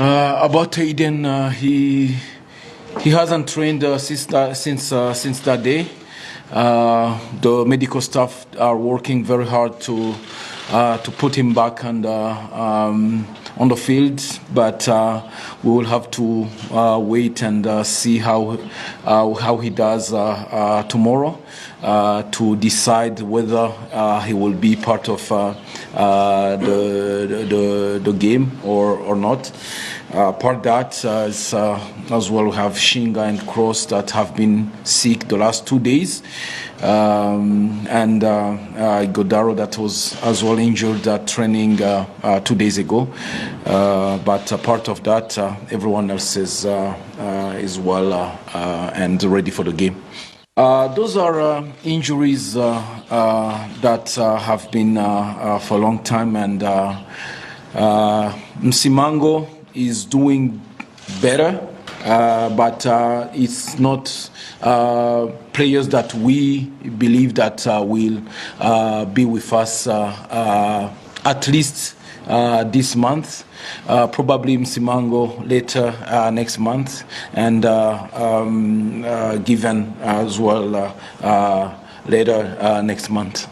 About Aiden, he hasn't trained since that day. The medical staff are working very hard to put him back on the field, but we will have to wait and see how he does tomorrow to decide whether he will be part of the game or not. Part that as well, we have Shinga and Cross that have been sick the last 2 days, and Godaro that was as well injured at training 2 days ago. But part of that, everyone else is well and ready for the game. Those are injuries that have been for a long time, and Msimango is doing better, but it's not players that we believe that will be with us at least this month, probably Msimango later next month, and given as well later next month.